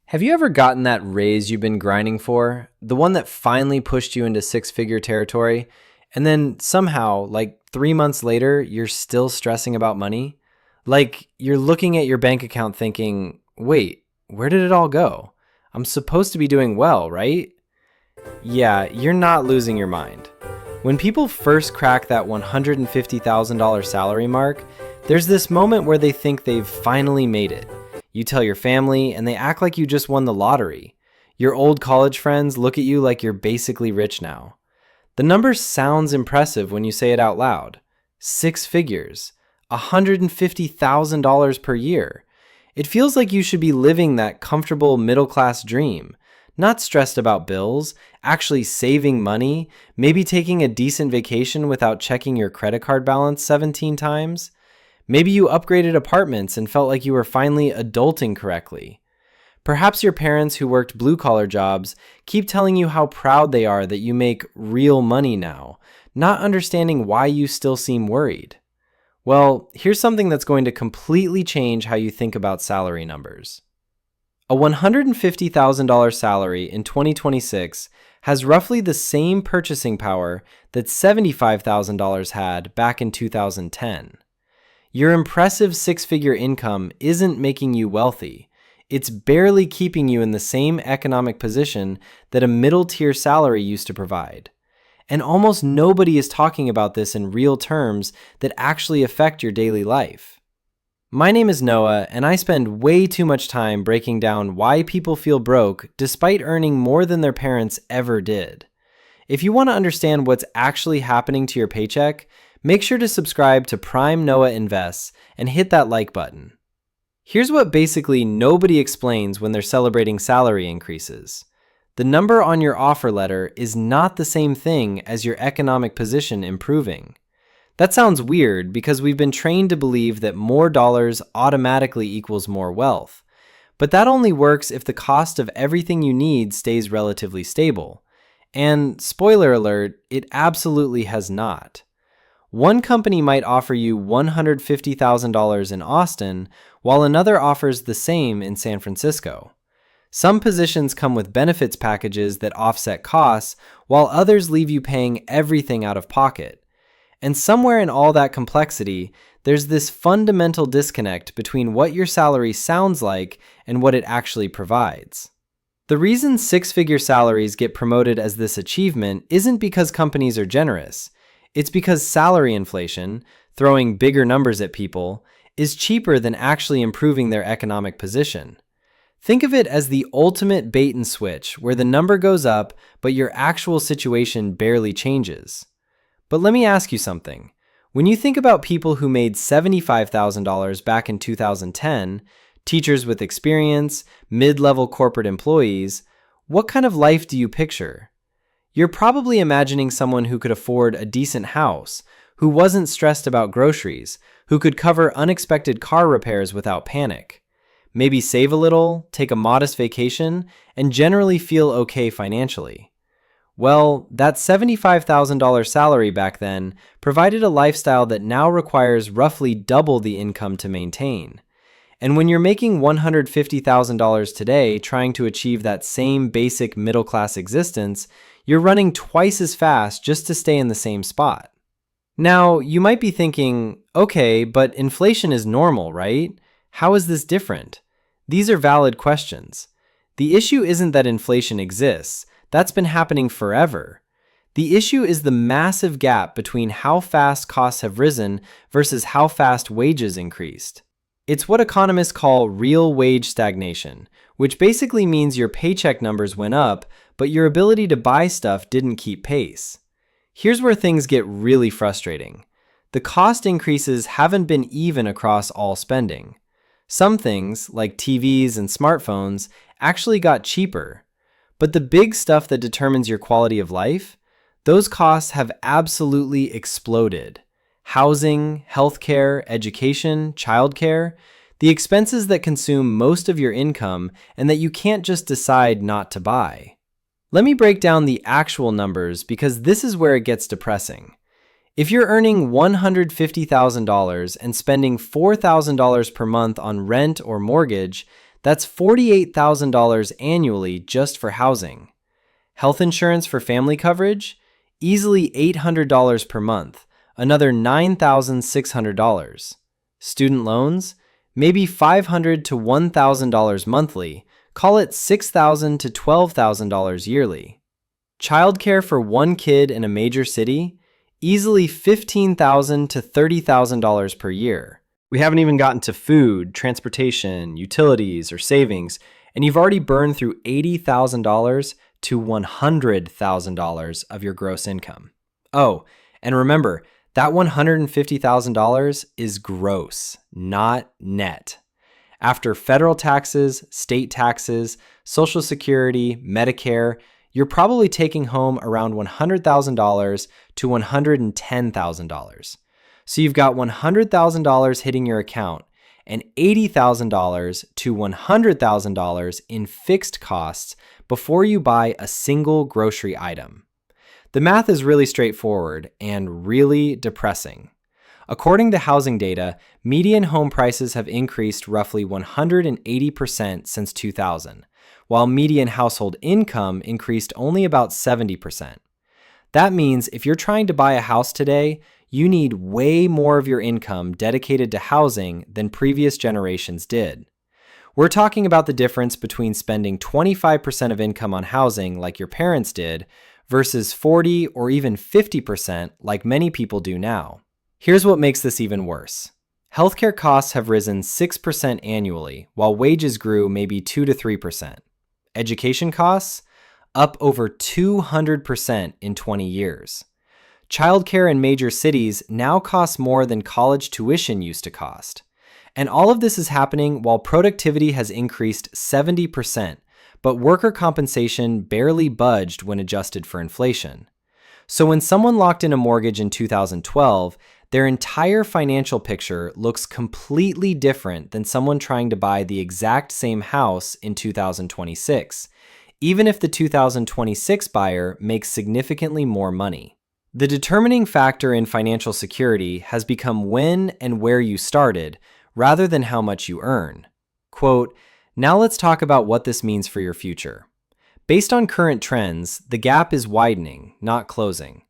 Have you ever gotten that raise you've been grinding for? The one that finally pushed you into six-figure territory, and then somehow, like 3 months later, you're still stressing about money? Like you're looking at your bank account thinking, wait, where did it all go? I'm supposed to be doing well, right? Yeah, you're not losing your mind. When people first crack that $150,000 salary mark, there's this moment where they think they've finally made it. You tell your family, and they act like you just won the lottery. Your old college friends look at you like you're basically rich now. The number sounds impressive when you say it out loud. 6 figures. $150,000 per year. It feels like you should be living that comfortable middle-class dream, not stressed about bills, actually saving money, maybe taking a decent vacation without checking your credit card balance 17 times. Maybe you upgraded apartments and felt like you were finally adulting correctly. Perhaps your parents who worked blue-collar jobs keep telling you how proud they are that you make real money now, not understanding why you still seem worried. Well, here's something that's going to completely change how you think about salary numbers. A $150,000 salary in 2026 has roughly the same purchasing power that $75,000 had back in 2010. Your impressive six-figure income isn't making you wealthy. It's barely keeping you in the same economic position that a middle-tier salary used to provide. And almost nobody is talking about this in real terms that actually affect your daily life. My name is Noah, and I spend way too much time breaking down why people feel broke despite earning more than their parents ever did. If you want to understand what's actually happening to your paycheck, make sure to subscribe to Prime Noah Invests and hit that like button. Here's what basically nobody explains when they're celebrating salary increases. The number on your offer letter is not the same thing as your economic position improving. That sounds weird because we've been trained to believe that more dollars automatically equals more wealth. But that only works if the cost of everything you need stays relatively stable. And spoiler alert, it absolutely has not. One company might offer you $150,000 in Austin, while another offers the same in San Francisco. Some positions come with benefits packages that offset costs, while others leave you paying everything out of pocket. And somewhere in all that complexity, there's this fundamental disconnect between what your salary sounds like and what it actually provides. The reason six-figure salaries get promoted as this achievement isn't because companies are generous. It's because salary inflation, throwing bigger numbers at people, is cheaper than actually improving their economic position. Think of it as the ultimate bait and switch, where the number goes up, but your actual situation barely changes. But let me ask you something. When you think about people who made $75,000 back in 2010, teachers with experience, mid-level corporate employees, what kind of life do you picture? You're probably imagining someone who could afford a decent house, who wasn't stressed about groceries, who could cover unexpected car repairs without panic. Maybe save a little, take a modest vacation, and generally feel okay financially. Well, that $75,000 salary back then provided a lifestyle that now requires roughly double the income to maintain. And when you're making $150,000 today trying to achieve that same basic middle-class existence, you're running twice as fast just to stay in the same spot. Now, you might be thinking, okay, but inflation is normal, right? How is this different? These are valid questions. The issue isn't that inflation exists. That's been happening forever. The issue is the massive gap between how fast costs have risen versus how fast wages increased. It's what economists call real wage stagnation, which basically means your paycheck numbers went up, but your ability to buy stuff didn't keep pace. Here's where things get really frustrating. The cost increases haven't been even across all spending. Some things, like TVs and smartphones, actually got cheaper. But the big stuff that determines your quality of life, those costs have absolutely exploded. Housing, healthcare, education, childcare, the expenses that consume most of your income and that you can't just decide not to buy. Let me break down the actual numbers because this is where it gets depressing. If you're earning $150,000 and spending $4,000 per month on rent or mortgage, That's $48,000 annually just for housing. Health insurance for family coverage? Easily $800 per month, another $9,600. Student loans? Maybe $500 to $1,000 monthly, call it $6,000 to $12,000 yearly. Childcare for one kid in a major city? Easily $15,000 to $30,000 per year. We haven't even gotten to food, transportation, utilities, or savings, and you've already burned through $80,000 to $100,000 of your gross income. Oh, and remember, that $150,000 is gross, not net. After federal taxes, state taxes, Social Security, Medicare, you're probably taking home around $100,000 to $110,000. So you've got $100,000 hitting your account and $80,000 to $100,000 in fixed costs before you buy a single grocery item. The math is really straightforward and really depressing. According to housing data, median home prices have increased roughly 180% since 2000, while median household income increased only about 70%. That means if you're trying to buy a house today, you need way more of your income dedicated to housing than previous generations did. We're talking about the difference between spending 25% of income on housing like your parents did versus 40 or even 50% like many people do now. Here's what makes this even worse. Healthcare costs have risen 6% annually, while wages grew maybe 2 to 3%. Education costs? Up over 200% in 20 years. Childcare in major cities now costs more than college tuition used to cost. And all of this is happening while productivity has increased 70%, but worker compensation barely budged when adjusted for inflation. So when someone locked in a mortgage in 2012, their entire financial picture looks completely different than someone trying to buy the exact same house in 2026, even if the 2026 buyer makes significantly more money. The determining factor in financial security has become when and where you started, rather than how much you earn. Quote, "Now let's talk about what this means for your future. Based on current trends, the gap is widening, not closing.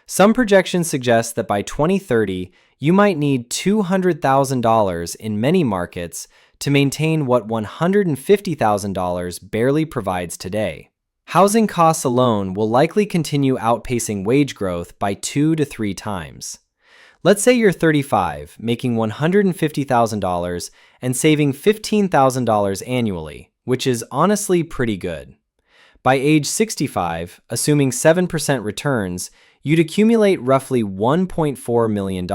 Some projections suggest that by 2030, you might need $200,000 in many markets to maintain what $150,000 barely provides today. Housing costs alone will likely continue outpacing wage growth by 2 to 3 times. Let's say you're 35, making $150,000 and saving $15,000 annually, which is honestly pretty good. By age 65, assuming 7% returns, you'd accumulate roughly $1.4 million.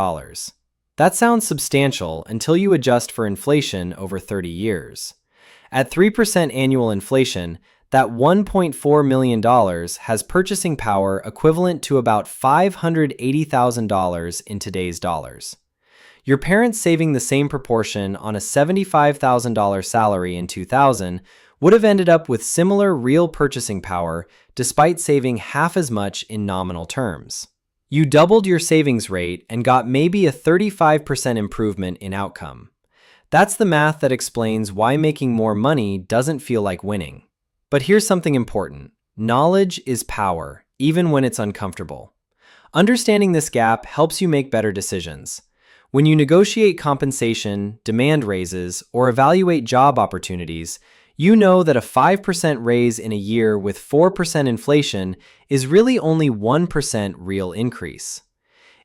That sounds substantial until you adjust for inflation over 30 years. At 3% annual inflation, that $1.4 million has purchasing power equivalent to about $580,000 in today's dollars. Your parents saving the same proportion on a $75,000 salary in 2000 would have ended up with similar real purchasing power despite saving half as much in nominal terms. You doubled your savings rate and got maybe a 35% improvement in outcome. That's the math that explains why making more money doesn't feel like winning. But here's something important. Knowledge is power, even when it's uncomfortable. Understanding this gap helps you make better decisions. When you negotiate compensation, demand raises, or evaluate job opportunities, you know that a 5% raise in a year with 4% inflation is really only 1% real increase.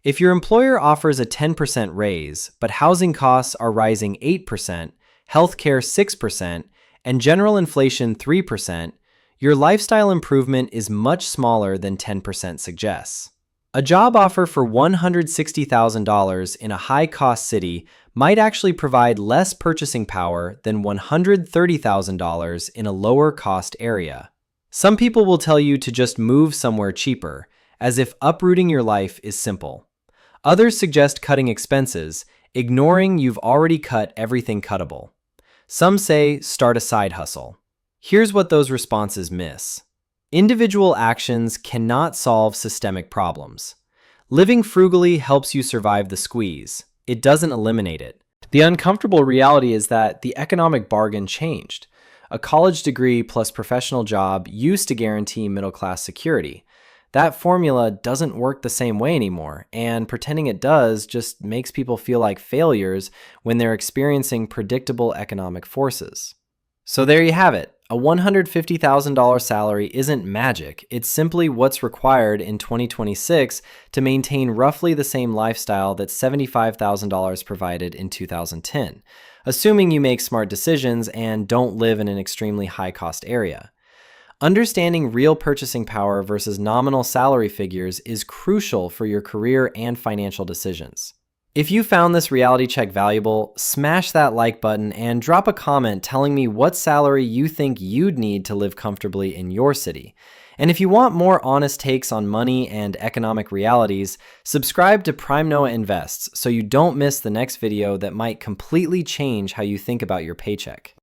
If your employer offers a 10% raise, but housing costs are rising 8%, healthcare 6%, and general inflation 3%, your lifestyle improvement is much smaller than 10% suggests. A job offer for $160,000 in a high-cost city might actually provide less purchasing power than $130,000 in a lower-cost area. Some people will tell you to just move somewhere cheaper, as if uprooting your life is simple. Others suggest cutting expenses, ignoring you've already cut everything cuttable. Some say start a side hustle. Here's what those responses miss. Individual actions cannot solve systemic problems. Living frugally helps you survive the squeeze. It doesn't eliminate it. The uncomfortable reality is that the economic bargain changed. A college degree plus professional job used to guarantee middle class security. That formula doesn't work the same way anymore, and pretending it does just makes people feel like failures when they're experiencing predictable economic forces. So there you have it. A $150,000 salary isn't magic. It's simply what's required in 2026 to maintain roughly the same lifestyle that $75,000 provided in 2010, assuming you make smart decisions and don't live in an extremely high-cost area. Understanding real purchasing power versus nominal salary figures is crucial for your career and financial decisions. If you found this reality check valuable, smash that like button and drop a comment telling me what salary you think you'd need to live comfortably in your city. And if you want more honest takes on money and economic realities, subscribe to Prime Noah Invests so you don't miss the next video that might completely change how you think about your paycheck.